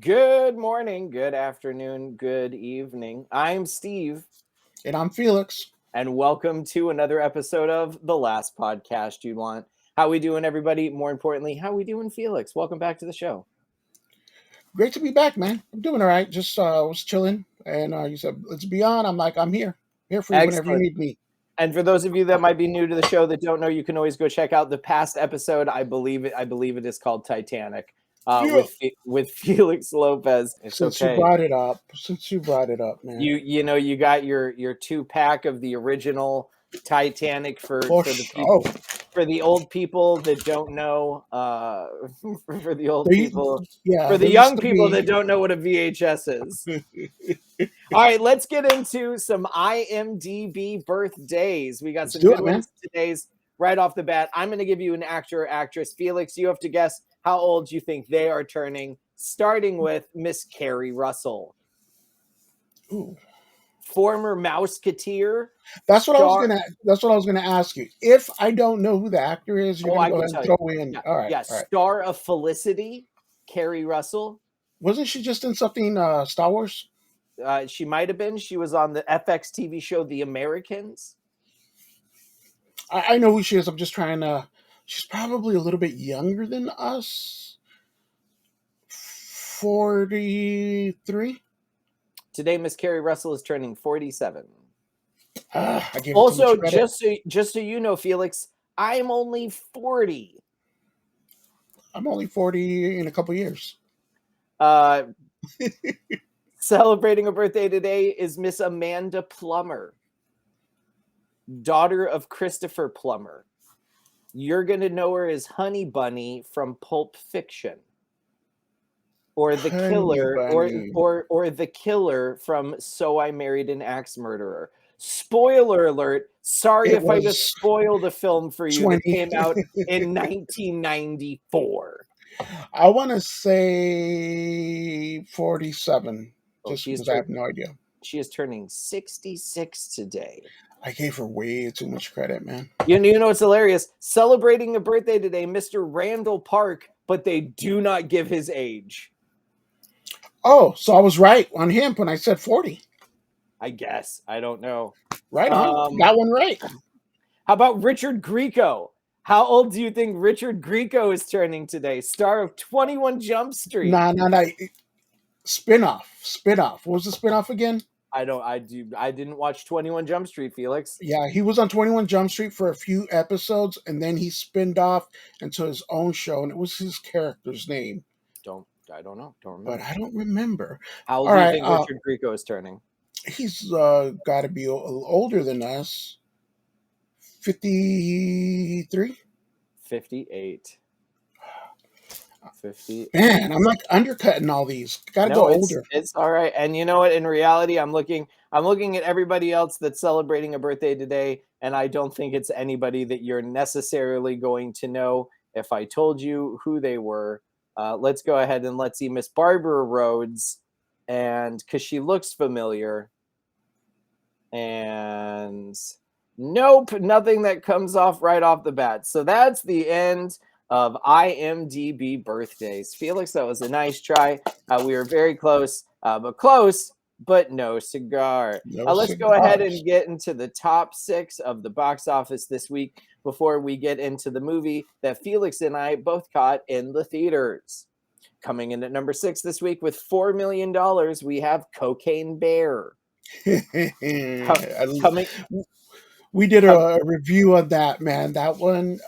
Good morning, good afternoon, good evening. I'm Steve, And I'm Felix. and welcome to another episode of The Last Podcast You'd Want. How we doing, everybody? More importantly, how we doing, Felix? Welcome back to the show. Great to be back, man. I'm doing all right. Just was chilling, and you said let's be on. I'm like, I'm here for you whenever you Excellent. need me. And for those of you that might be new to the show that don't know, you can always go check out the past episode. I believe it is called Titanic, Yeah. with Felix Lopez. It's Since you okay. brought it up, man. You got your 2 pack of the original Titanic for For the people, sure. for the old people that don't know, for the old There, people, yeah, for the there used young to people be. that don't know what a VHS is. All right, let's get into some IMDb birthdays. We got Let's some do good it, man. ones today's right off the bat. I'm going to give you an actor or actress. Felix, you have to guess how old you think they are turning, starting with Miss Carrie Russell, Ooh. former Mouseketeer, That's what I was star. gonna. That's what I was gonna ask you. If I don't know who the actor is, you're Oh, gonna I go can ahead and tell you. throw in. Yeah, All right, yeah, all right. star of Felicity, Carrie Russell. Wasn't she just in something Star Wars? She might have been. She was on the FX TV show The Americans. I know who she is. I'm just trying to. She's probably a little bit younger than us. 43. Today, Miss Carrie Russell is turning 47. I gave her too much Also, credit. just so you know, Felix, I'm only 40. I'm only 40 in a couple years. Uh, Celebrating a birthday today is Miss Amanda Plummer, daughter of Christopher Plummer. You're gonna know her as Honey Bunny from Pulp Fiction, or the Honey killer, bunny. or the killer from So I Married an Axe Murderer. Spoiler alert. Sorry It if I just was spoiled a film for you that 20. came out in 1994. I want to say 47, Oh, just because I have no idea. she is turning 66 today. I gave her way too much credit, man. You know what's hilarious? Celebrating a birthday today, Mr. Randall Park, but they do not give his age. Oh, so I was right on him when I said 40. I guess. I don't know. Right on. Um, Got one right. how about Richard Grieco? How old do you think Richard Grieco is turning today? Star of 21 Jump Street. Nah, nah, nah. Spinoff. Spinoff. What was the spinoff again? I didn't watch 21 Jump Street, Felix. Yeah, he was on 21 Jump Street for a few episodes, and then he spinned off into his own show, and it was his character's name, I don't know. Don't but remember. I don't remember. How old All do you right, think Richard Grieco is turning? he's got to be older than us. 53. 58. 50. Man, I'm like undercutting all these. Got to go No, it's older. it's all right. And you know what? In reality, I'm looking at everybody else that's celebrating a birthday today, and I don't think it's anybody that you're necessarily going to know if I told you who they were. Let's go ahead and let's see Miss Barbara Rhodes, and because she looks familiar, and nope, nothing that comes off right off the bat. So that's the end of IMDb birthdays. Felix, that was a nice try. We were very close, but no cigar. No Let's go ahead cigars. and get into the top 6 of the box office this week before we get into the movie that Felix and I both caught in the theaters. Coming in at number 6 this week with $4 million, we have Cocaine Bear. Coming, We did a review of that, man. That one,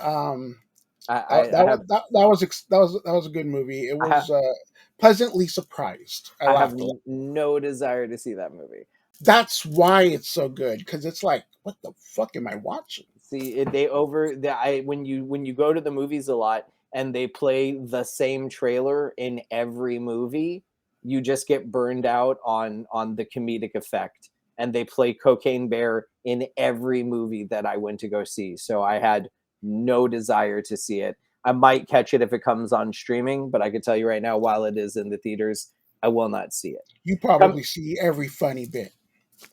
I have that was a good movie. It I have was pleasantly surprised. I I have laughed a lot. no desire to see that movie. That's why it's so good, because it's like, what the fuck am I watching? See, when you go to the movies a lot and they play the same trailer in every movie, you just get burned out on the comedic effect. And they play Cocaine Bear in every movie that I went to go see. So I had no desire to see it. I might catch it if it comes on streaming, but I can tell you right now, while it is in the theaters, I will not see it. You Come, probably see every funny bit.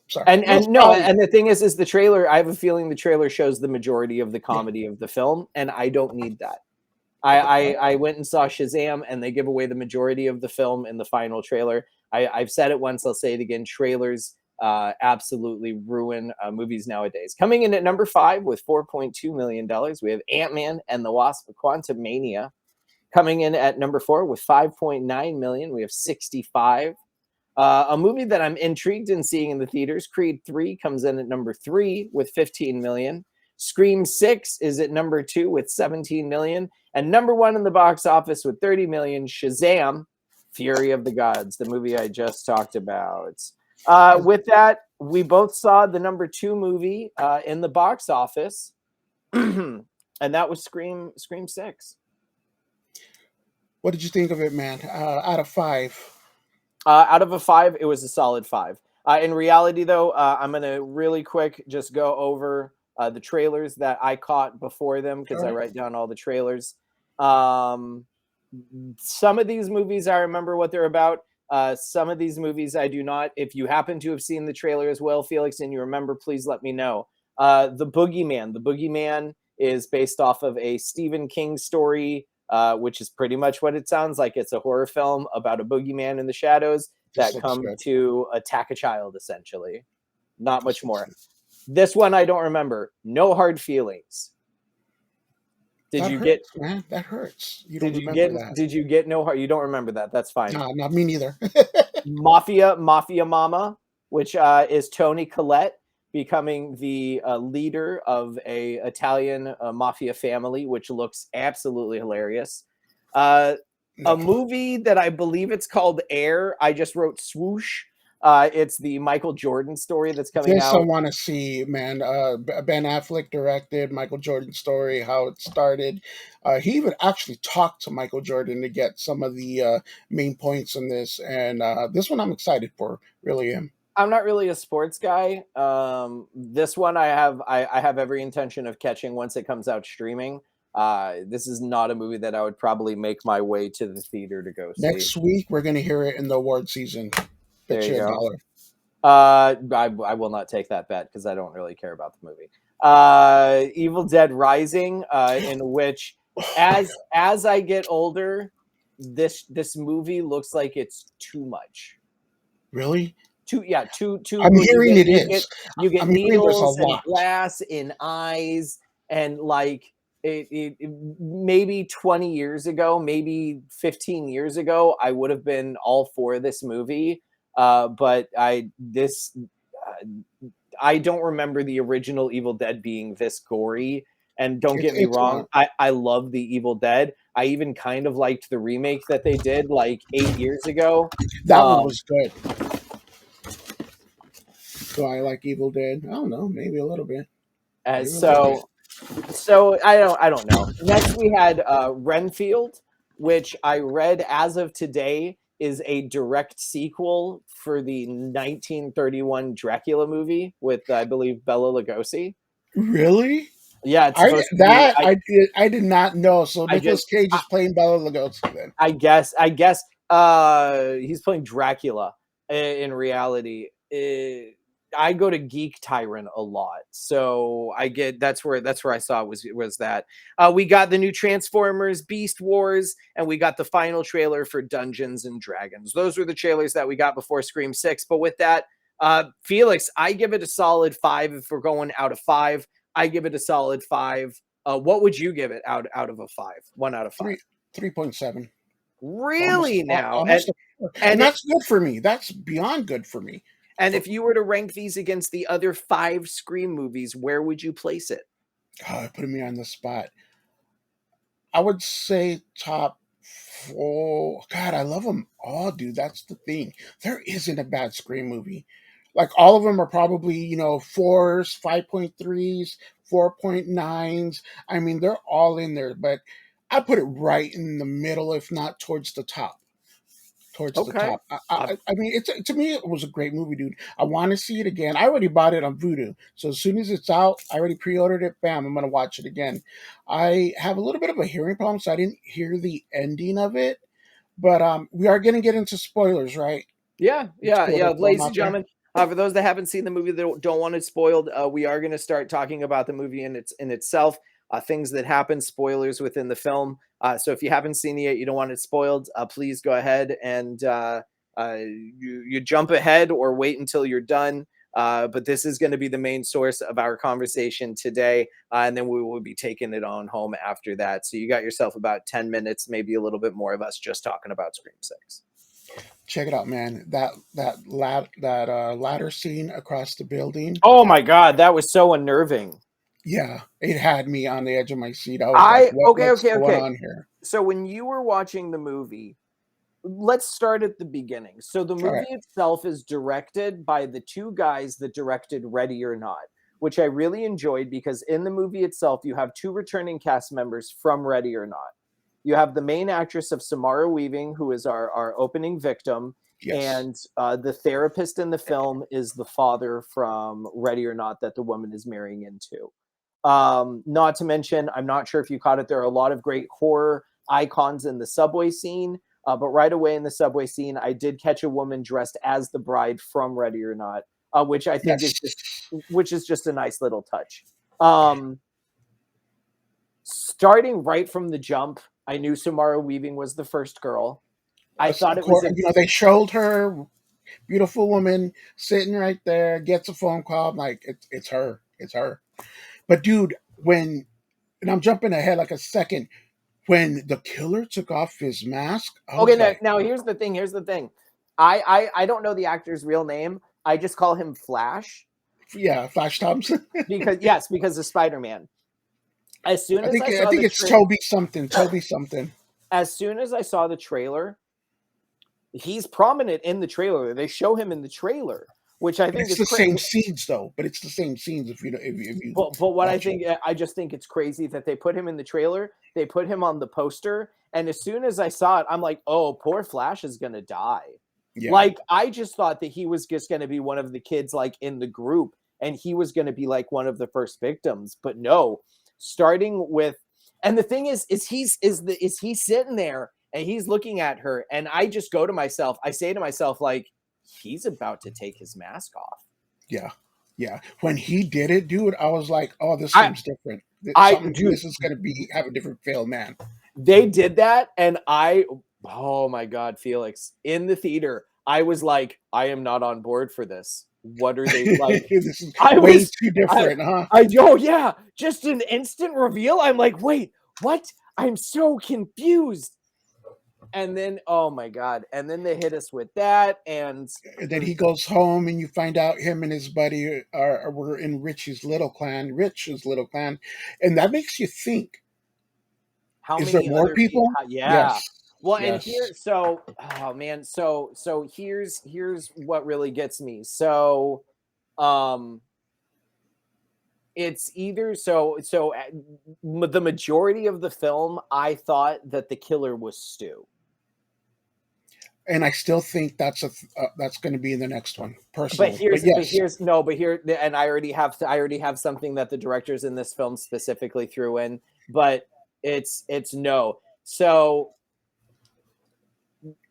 Sorry, and most no, probably. and the thing is the trailer. I have a feeling the trailer shows the majority of the comedy of the film, and I don't need that. I went and saw Shazam, and they give away the majority of the film in the final trailer. I've said it once, I'll say it again. Trailers absolutely ruin movies nowadays. Coming in at number 5 with $4.2 million, we have Ant-Man and the Wasp: Quantumania. Coming in at number 4 with 5.9 million, we have 65. A movie that I'm intrigued in seeing in the theaters, Creed 3, comes in at number 3 with 15 million. Scream 6 is at number 2 with 17 million. And number 1 in the box office with 30 million, Shazam, Fury of the Gods, the movie I just talked about. With that, we both saw the number 2 movie in the box office, and that was Scream 6. What did you think of it, man? Out of 5. Out of a 5, it was a solid 5. In reality, though, I'm going to really quick just go over the trailers that I caught before them, because I write down all the trailers. Some of these movies, I remember what they're about. Some of these movies, I do not. If you happen to have seen the trailer as well, Felix, and you remember, please let me know. The Boogeyman. The Boogeyman is based off of a Stephen King story, which is pretty much what it sounds like. It's a horror film about a boogeyman in the shadows that come to attack a child, essentially. Not much more. This one I don't remember. No Hard Feelings. Did you get, man? That hurts. You did don't you remember get that. did you get No Hard? You don't remember that. That's fine. No, not me neither. Mafia Mama, which is Toni Collette becoming the leader of a Italian mafia family, which looks absolutely hilarious. A movie that I believe it's called Air. I just wrote Swoosh. It's the Michael Jordan story that's coming This out. I want to see, man. Ben Affleck directed Michael Jordan's story, how it started. He even actually talked to Michael Jordan to get some of the main points in this, and this one I'm excited for. Really am. I'm not really a sports guy. This one I have every intention of catching once it comes out streaming. This is not a movie that I would probably make my way to the theater to go see. Next week we're gonna hear it in the award season. Bet you $1. I will not take that bet because I don't really care about the movie. Evil Dead Rising, in which as I get older, this movie looks like it's too much. Really? Too. I'm hearing it is. You get I'm hearing there's a needles and lot. glass in eyes, and like it maybe 20 years ago, maybe 15 years ago, I would have been all for this movie. But I don't remember the original Evil Dead being this gory. And don't get me wrong, I love the Evil Dead. I even kind of liked the remake that they did like 8 years ago. That one was good. Do I like Evil Dead? I don't know, maybe a little bit. So I don't know. Next we had Renfield, which I read as of today is a direct sequel for the 1931 Dracula movie with I believe Bela Lugosi. Really? Yeah, it's I did not know. So Nicolas Cage is playing Bela Lugosi then. I guess he's playing Dracula in reality. I go to Geek Tyrant a lot, so I get that's where I saw it was that. We got the new Transformers Beast Wars, and we got the final trailer for Dungeons and Dragons. Those were the trailers that we got before Scream 6. But with that, Felix, I give it a solid 5 if we're going out of 5. I give it a solid 5. What would you give it out of a 5? 1 out of 5. 3.7. Really? And that's good for me. That's beyond good for me. And if you were to rank these against the other 5 Scream movies, where would you place it? Putting me on the spot. I would say top 4. God, I love them all, dude. That's the thing. There isn't a bad Scream movie. Like all of them are probably, 4s, 5.3s, 4.9s. I mean, they're all in there, but I put it right in the middle, if not towards the top. The top. I mean, to me, it was a great movie, dude. I want to see it again. I already bought it on Vudu, so as soon as it's out, I already pre-ordered it. Bam, I'm gonna watch it again. I have a little bit of a hearing problem, so I didn't hear the ending of it. But we are gonna get into spoilers, right? Yeah. Ladies and gentlemen, for those that haven't seen the movie, that don't want it spoiled, we are going to start talking about the movie in itself, things that happen, spoilers within the film. So if you haven't seen it yet, you don't want it spoiled, please go ahead and you jump ahead or wait until you're done. But this is going to be the main source of our conversation today. And then we will be taking it on home after that. So you got yourself about 10 minutes, maybe a little bit more of us just talking about Scream 6. Check it out, man. That ladder scene across the building. Oh my God, that was so unnerving. Yeah, it had me on the edge of my seat. I was like, what's going on here? So when you were watching the movie, let's start at the beginning. So the movie itself is directed by the two guys that directed Ready or Not, which I really enjoyed because in the movie itself, you have two returning cast members from Ready or Not. You have the main actress of Samara Weaving, who is our opening victim. Yes. And the therapist in the film is the father from Ready or Not that the woman is marrying into. Not to mention, I'm not sure if you caught it, there are a lot of great horror icons in the subway scene. But right away in the subway scene, I did catch a woman dressed as the bride from Ready or Not, which I think is just a nice little touch. Starting right from the jump, I knew Samara Weaving was the first girl. I thought it was, they showed her, beautiful woman sitting right there, gets a phone call. I'm like, it's her. But dude, and I'm jumping ahead like a second. When the killer took off his mask. Now here's the thing. I don't know the actor's real name. I just call him Flash. Yeah, Flash Thompson. because of Spider-Man. As soon as I think it's Toby something. As soon as I saw the trailer, he's prominent in the trailer. They show him in the trailer, which I think is the same scenes though. But it's the same scenes if you. But what I just think it's crazy that they put him in the trailer. They put him on the poster, and as soon as I saw it, I'm like, oh, poor Flash is gonna die. Yeah. Like I just thought that he was just gonna be one of the kids like in the group, and he was gonna be like one of the first victims. But no, starting with, and the thing is he sitting there and he's looking at her, and I just go to myself, I say to myself, like, he's about to take his mask off. Yeah. When he did it, dude, I was like, oh, this seems different. This is going to have a different feel, man. They did that, and oh my God, Felix, in the theater, I was like, I am not on board for this. What are they like? This is way too different, huh? Yeah, just an instant reveal. I'm like, wait, what? I'm so confused. And then, oh my God. And then they hit us with that. And then he goes home and you find out him and his buddy were in Rich's little clan. And that makes you think. How is many there more people? Yeah. Yes. Well, and here, so, oh man. So here's what really gets me. So, it's either, the majority of the film, I thought that the killer was Stu. And I still think that's going to be in the next one, personally. And I already have something that the directors in this film specifically threw in, but it's no. So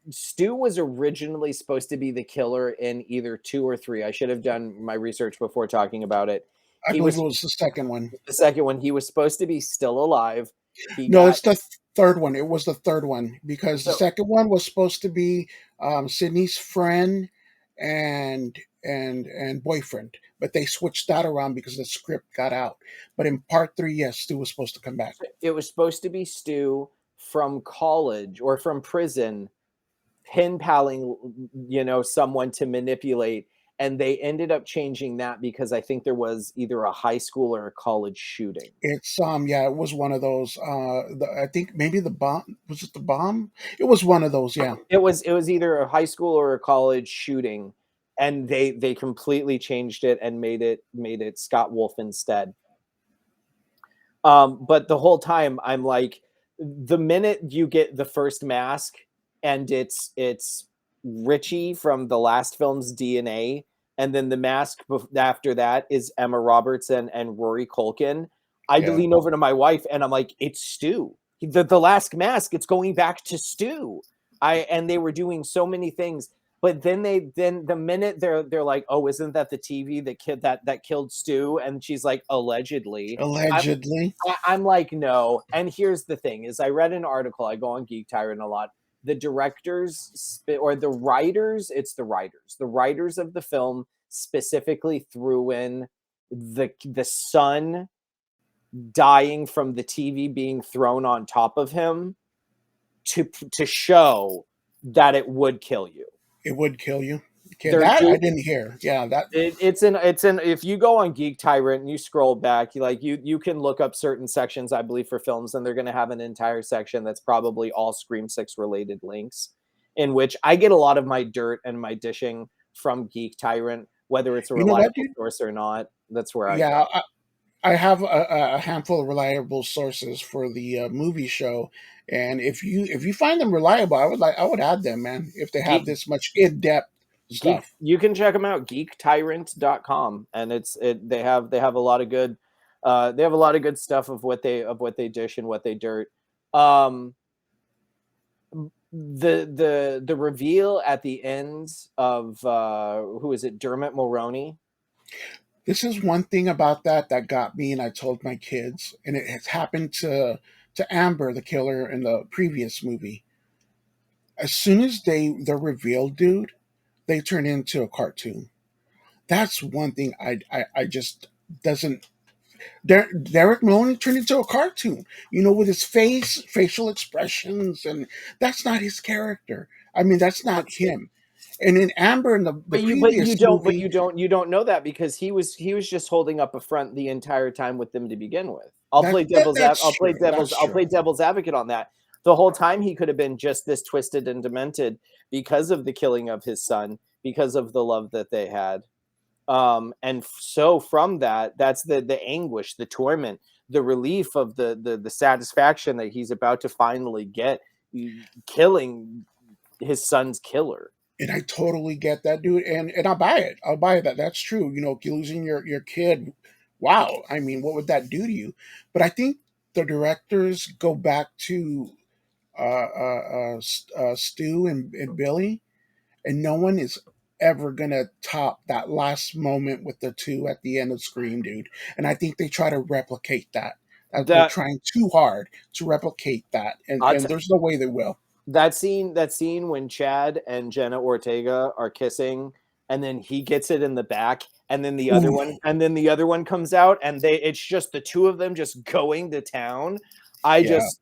Stu was originally supposed to be the killer in either 2 or 3. I should have done my research before talking about it. I believe it was the second one. The second one, he was supposed to be still alive. It's the third one. It was the third one because the second one was supposed to be Sydney's friend and boyfriend, but they switched that around because the script got out. But in part 3, yes, Stu was supposed to come back. It was supposed to be Stu from college or from prison, pen paling, someone to manipulate. And they ended up changing that because I think there was either a high school or a college shooting. It's it was one of those. I think maybe the bomb. Was it the bomb? It was one of those. Yeah. It was either a high school or a college shooting, and they completely changed it and made it Scott Wolf instead. But the whole time I'm like, the minute you get the first mask and it's Richie from the last film's DNA, and then the mask after that is Emma Robertson and Rory Culkin, I lean over to my wife and I'm like, it's Stu. The last mask, it's going back to Stu. And they were doing so many things. but then the minute they're like, oh, isn't that the TV that killed Stu? And she's like, allegedly. Allegedly. I'm like, no. And here's the thing: is I read an article. I go on Geek Tyrant a lot. The directors or the writers, it's the writers. The writers of the film specifically threw in the son dying from the TV being thrown on top of him to show that it would kill you. It would kill you. Okay, They're that I do didn't hear. Yeah, that it's in if you go on Geek Tyrant and you scroll back, you can look up certain sections, I believe, for films, and they're going to have an entire section that's probably all Scream 6 related links, in which I get a lot of my dirt and my dishing from Geek Tyrant, whether it's a you know what, reliable dude? source or not. That's where I go. Yeah, I have a handful of reliable sources for the movie show, and if you find them reliable, I would add them, man. If they have Geek, this much in depth stuff. you can check them out, geektyrant.com, and they have a lot of good they have a lot of good stuff of what they dish and what they dirt. Um the reveal at the end of who is it, Dermot Mulroney. This is one thing about that got me, and I told my kids, and it has happened to Amber, the killer in the previous movie. As soon as they're revealed, dude, they turn into a cartoon. That's one thing I just doesn't. Derek Maloney turned into a cartoon, with his facial expressions, and that's not his character. I mean, that's not That's him. And in Amber in the but you previous don't movie, you don't know that, because he was just holding up a front the entire time with them to begin with. I'll play that's true. That's I'll play true. devil's advocate on that. The whole time he could have been just this twisted and demented because of the killing of his son, because of the love that they had. And so from that, that's the anguish, the torment, the relief of the satisfaction that he's about to finally get, killing his son's killer. And I totally get that, dude. And I'll buy it. I'll buy that. That's true. Losing your kid. Wow. I mean, what would that do to you? But I think the directors go back to Stu and Billy, and no one is ever gonna top that last moment with the two at the end of Scream, dude. And I think they try to replicate that. They're That trying too hard to replicate that, I'll and there's no way they will. that scene when Chad and Jenna Ortega are kissing, and then he gets it in the back, and then Ooh, the other one comes out, and it's just the two of them just going to town. I yeah. just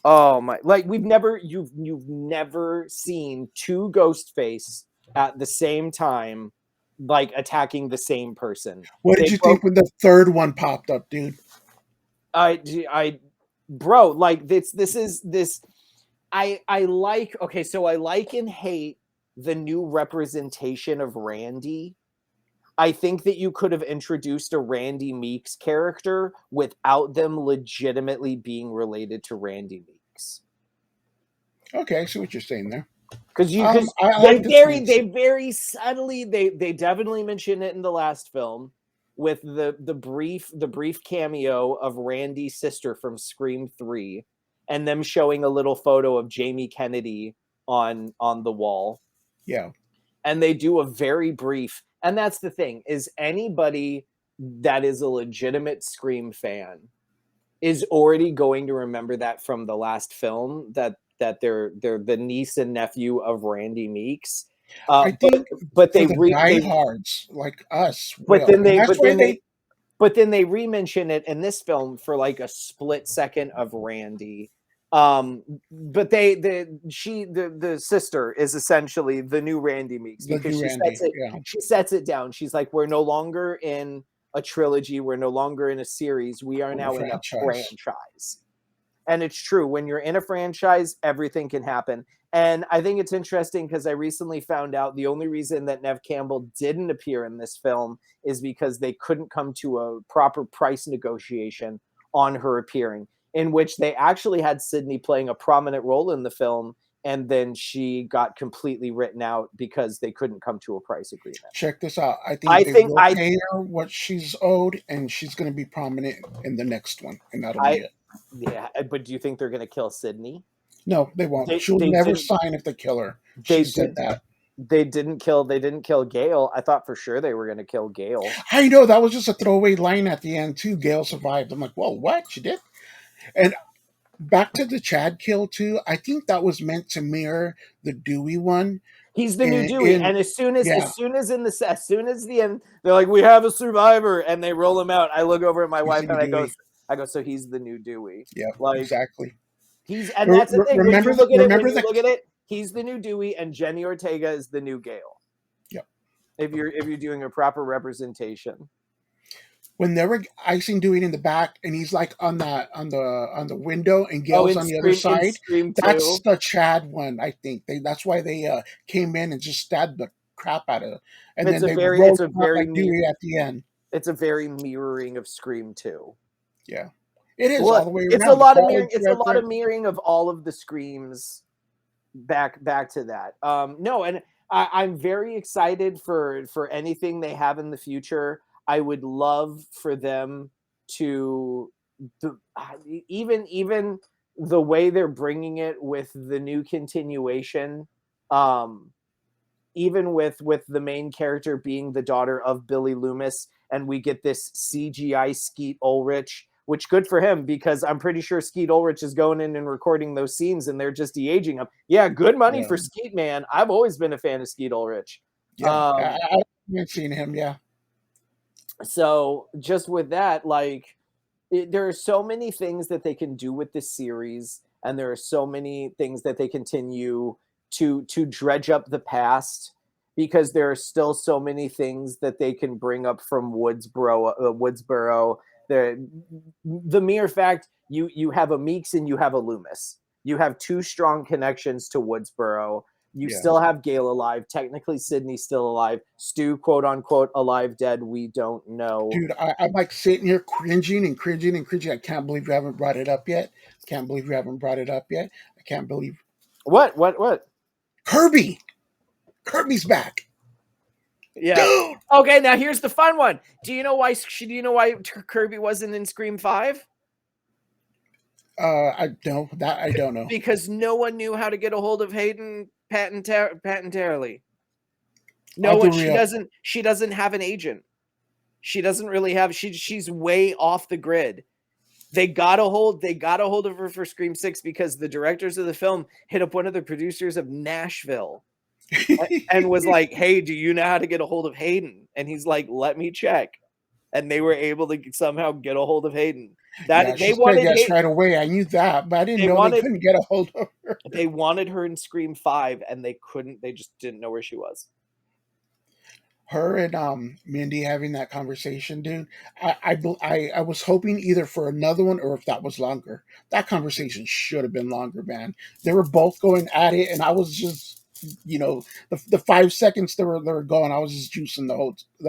Oh my! Like, you've never seen two Ghostface at the same time, like attacking the same person. What did They you broke. think when the third one popped up, dude? I, bro, like this is this. I like. Okay, so I like and hate the new representation of Randy. I think that you could have introduced a Randy Meeks character without them legitimately being related to Randy Meeks. Okay, I see what you're saying there. Because I like this they mix. very subtly, they definitely mention it in the last film with the brief cameo of Randy's sister from Scream 3, and them showing a little photo of Jamie Kennedy on the wall. Yeah. And they do a very brief, and that's the thing, is anybody that is a legitimate Scream fan is already going to remember that from the last film, that they're the niece and nephew of Randy Meeks. I think But for they the they diehards like us but will. then And they that's why they but then they re-mention it in this film for like a split second of Randy. But the sister is essentially the new Randy Meeks, the because do Randy. Yeah. she sets it down. She's like, we're no longer in a trilogy, we're no longer in a series, we are Or a now in a franchise. franchise. And it's true, when you're in a franchise, everything can happen. And I think it's interesting because I recently found out the only reason that Nev Campbell didn't appear in this film is because they couldn't come to a proper price negotiation on her appearing, in which they actually had Sydney playing a prominent role in the film, and then she got completely written out because they couldn't come to a price agreement. Check this out. I I think they think will pay her what she's owed, and she's going to be prominent in the next one, and that'll be I it. yeah, but do you think they're going to kill Sydney? No, they won't. They She'll they never did sign if they kill her. She they said did that. They didn't kill Gale. I thought for sure they were going to kill Gale. I know that was just a throwaway line at the end too. Gail survived. I'm like, whoa, what? She did? And back to the Chad kill too. I think that was meant to mirror the Dewey one. He's the new Dewey, In and as soon as yeah, the end, they're like, "We have a survivor," and they roll him out. I look over at my he's wife the and new Dewey. I go, "So he's the new Dewey." Yeah, Like exactly. and that's the thing. When you look at Remember the it, he's the new Dewey, and Jenny Ortega is the new Gale. Yep. If you're doing a proper representation. When they were icing Dewey in the back, and he's like on the window, and Gail's on the other side. Scream 2. That's the Chad one, I think. That's why they came in and just stabbed the crap out of it, and then they rolled out like Dewey at the end. It's a very mirroring of Scream 2. Yeah, it is Well, all the way around. It's a lot of mirroring. It's a lot of mirroring of all of the Screams. Back to that. No, and I'm very excited for anything they have in the future. I would love for them to even the way they're bringing it with the new continuation. Even with the main character being the daughter of Billy Loomis, and we get this CGI Skeet Ulrich, which good for him, because I'm pretty sure Skeet Ulrich is going in and recording those scenes and they're just de-aging him. Yeah, good money for Skeet, man. I've always been a fan of Skeet Ulrich. Yeah, I haven't seen him, yeah. So just with that, like, there are so many things that they can do with this series, and there are so many things that they continue to dredge up the past, because there are still so many things that they can bring up from Woodsboro. The mere fact you have a Meeks and you have a Loomis. You have two strong connections to Woodsboro. You still have Gale alive. Technically, Sydney's still alive. Stu, quote unquote, alive, dead. We don't know. Dude, I'm like sitting here cringing. I can't believe you haven't brought it up yet. I can't believe. What? Kirby! Kirby's back. Yeah. Dude! Okay, now here's the fun one. Do you know why Kirby wasn't in Scream 5? I don't know. Because no one knew how to get a hold of Hayden patentarily. No one. She doesn't have an agent. She doesn't really have. She's way off the grid. They got a hold of her for Scream 6 because the directors of the film hit up one of the producers of Nashville and was like, "Hey, do you know how to get a hold of Hayden?" And he's like, "Let me check." And they were able to somehow get a hold of Hayden. They wanted yes right away. I knew that, but I didn't know they couldn't get a hold of her. They wanted her in Scream 5, and they couldn't. They just didn't know where she was. Her and Mindy having that conversation, dude. I was hoping either for another one or if that was longer. That conversation should have been longer, man. They were both going at it, and I was just, the 5 seconds they were going, I was just juicing the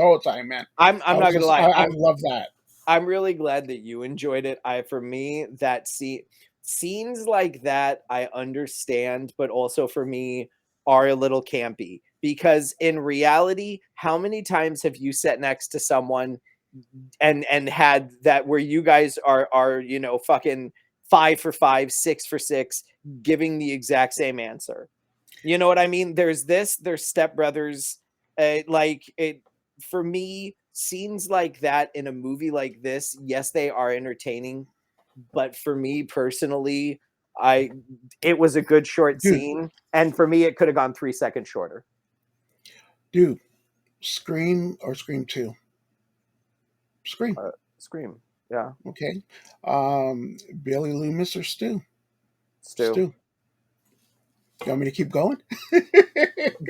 whole time, man. I'm not gonna lie. I love that. I'm really glad that you enjoyed it. For me, that scenes like that I understand, but also for me are a little campy, because in reality, how many times have you sat next to someone and had that where you guys are fucking 5 for 5, 6 for 6, giving the exact same answer? You know what I mean? There's Step Brothers, for me. Scenes like that in a movie like this, yes, they are entertaining, but for me personally, it was a good short scene, and for me, it could have gone 3 seconds shorter. Dude, Scream or Scream 2? Scream. Scream. Yeah. Okay. Billy Loomis or Stu? Stu. You want me to keep going?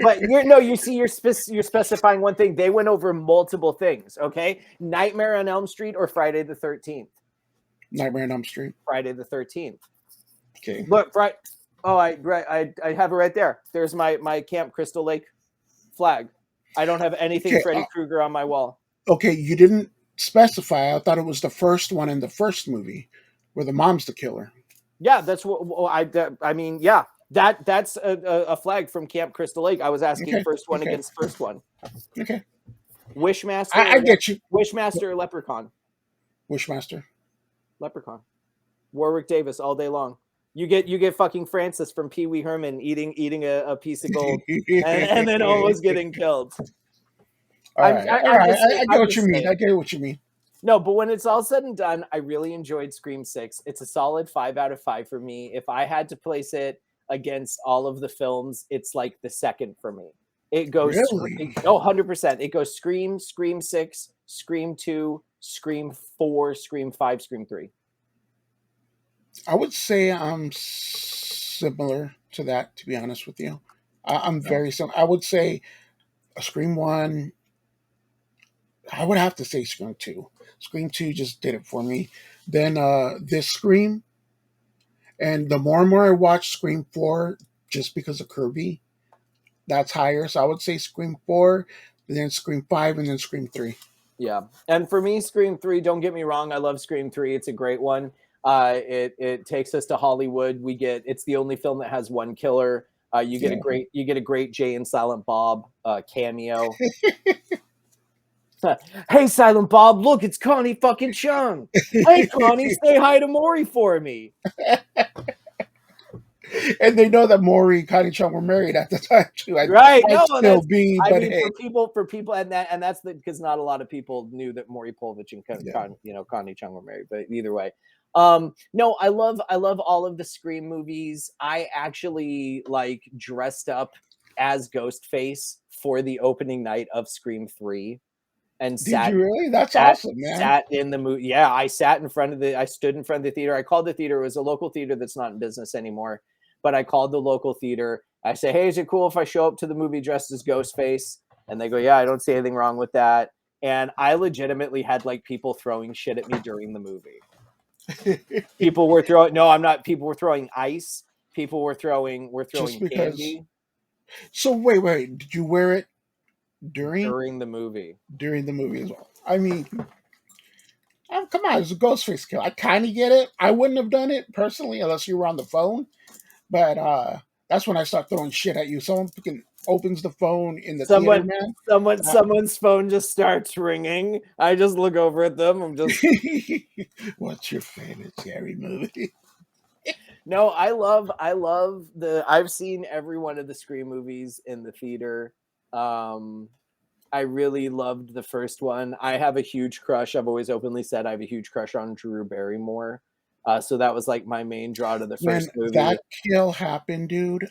But you're specifying one thing. They went over multiple things. Okay, Nightmare on Elm Street or Friday the 13th. Nightmare on Elm Street. Friday the 13th. Okay. Look, right. Oh, I have it right there. There's my Camp Crystal Lake flag. I don't have anything Freddy Krueger on my wall. Okay, you didn't specify. I thought it was the first one in the first movie where the mom's the killer. Yeah, that's what I mean. Yeah. That's a flag from Camp Crystal Lake. I was asking first one against first one. Okay. Wishmaster. I get you. Wishmaster or Leprechaun? Wishmaster. Leprechaun. Warwick Davis all day long. You get fucking Francis from Pee Wee Herman eating a piece of gold and then almost getting killed. All right, all I'm right. just saying. I get I'm what you just mean. saying. I get what you mean. No, but when it's all said and done, I really enjoyed Scream 6. It's a solid 5 out of 5 for me. If I had to place it against all of the films, it's like the second for me. It goes Really? 100%. It goes Scream, Scream 6, Scream 2, Scream 4, Scream 5, Scream 3. I would say I'm similar to that. To be honest with you, I'm Yeah. very similar. I would say a Scream 1. I would have to say Scream 2. Scream 2 just did it for me. Then this Scream, and the more and more I watch Scream 4, just because of Kirby, that's higher. So I would say Scream 4, and then Scream 5, and then Scream 3. Yeah. And for me, Scream 3, don't get me wrong, I love Scream 3. It's a great one. It takes us to Hollywood. It's the only film that has one killer. You get a great Jay and Silent Bob cameo. Hey, Silent Bob, look, it's Connie fucking Chung. Hey, Connie, say hi to Maury for me. And they know that Maury and Connie Chung were married at the time too. Right? I'd No, still be, I but mean, hey, for people, and that's because not a lot of people knew that Maury Povich and yeah. Connie Chung were married. But either way, no, I love all of the Scream movies. I actually like dressed up as Ghostface for the opening night of Scream 3 and Did sat you really? That's sat awesome, man. sat in the movie. Yeah, I stood in front of the theater. I called the theater. It was a local theater that's not in business anymore, but I called the local theater. I say, hey, is it cool if I show up to the movie dressed as Ghostface? And they go, yeah, I don't see anything wrong with that. And I legitimately had like people throwing shit at me during the movie. People were throwing, no, I'm not. People were throwing ice. People were throwing Just because. candy So wait. Did you wear it during during the movie. during the movie as well? I mean, come on, it's a Ghostface kill. I kind of get it. I wouldn't have done it personally unless you were on the phone. But that's when I start throwing shit at you. Someone fucking opens the phone in the theater, Someone, man. someone's phone just starts ringing. I just look over at them. I'm just What's your favorite scary movie? no. I love the. I've seen every one of the Scream movies in the theater. Um, I really loved the first one. I have a huge crush. I've always openly said I have a huge crush on Drew Barrymore. So that was like my main draw to the When first movie. that kill happened, dude,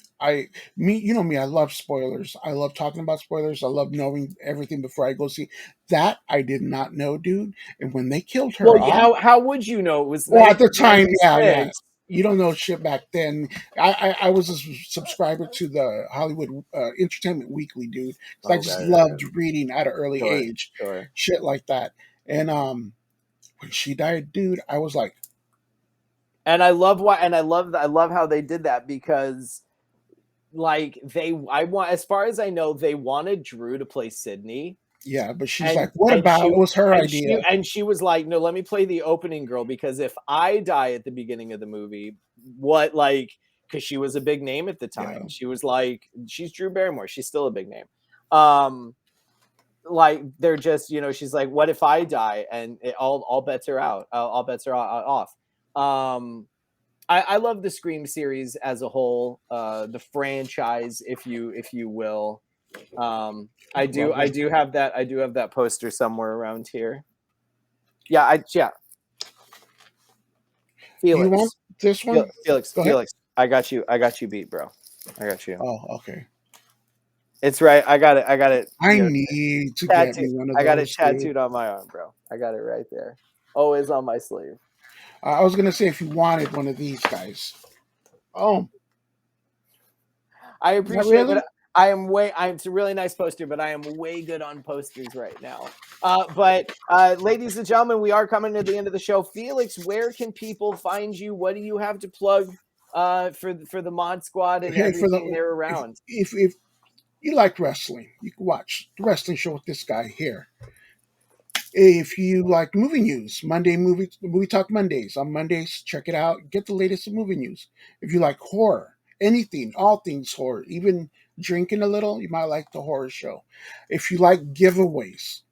you know me, I love spoilers. I love talking about spoilers. I love knowing everything before I go see. That I did not know, dude. And when they killed her Well, off, how would you know? It was well, at the time, yeah. 1996. You don't know shit back then. I was a subscriber to the Hollywood Entertainment Weekly, dude, because I just Okay, loved reading at an early sure, age, sure. shit like that. And when she died, dude, I was like, And I love how they did that because like as far as I know, they wanted Drew to play Sydney. yeah. But she's And like, what and about? she It was her and idea. she was like, no, let me play the opening girl because if I die at the beginning of the movie, what like because she was a big name at the Yeah. time. She was like, she's Drew Barrymore. She's still a big name. Like they're just, she's like, what if I die? And all bets are out. All bets are off. I love the Scream series as a whole, the franchise, if you will. I do Love it. have that poster somewhere around here. Yeah. Do you want Felix, this one? Go ahead. Felix. I got you beat, bro. I got you. Oh, okay. It's right. I got it. I need to get Tattoo. me one of I got it those, dude. tattooed on my arm, bro. I got it right there. Always on my sleeve. I was gonna say if you wanted one of these guys. Oh, I is that appreciate, really? but it's a really nice poster, but I am way good on posters right now. Ladies and gentlemen, we are coming to the end of the show. Felix, where can people find you? What do you have to plug for the Mod Squad and Hey, for everything the they're around? if you like wrestling, you can watch the wrestling show with this guy here. If you like movie news, movie talk Mondays. On Mondays, check it out. Get the latest movie news. If you like horror, anything, all things horror, even drinking a little, you might like the horror show. If you like giveaways,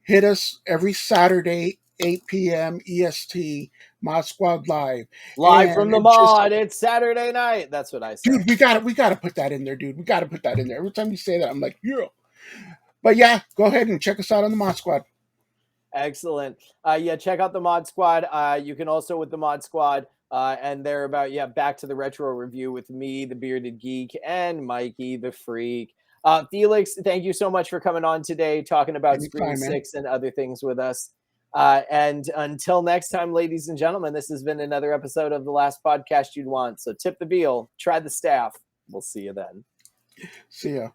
hit us every Saturday 8 p.m. EST, Mod Squad Live. Live from And the just, mod. It's Saturday night. That's what I say. dude, we gotta put that in there, dude. We gotta put that in there. Every time you say that, I'm like, yeah. But yeah, go ahead and check us out on the Mod Squad. Excellent. Yeah, check out the Mod Squad. You can also with the Mod Squad, and they're about back to the retro review with me, the bearded geek, and Mikey, the freak. Felix, thank you so much for coming on today, talking about Scream Anytime, man. 6 and other things with us. And until next time, ladies and gentlemen, this has been another episode of The Last Podcast You'd Want. So tip the veal, try the staff. We'll see you then. See ya.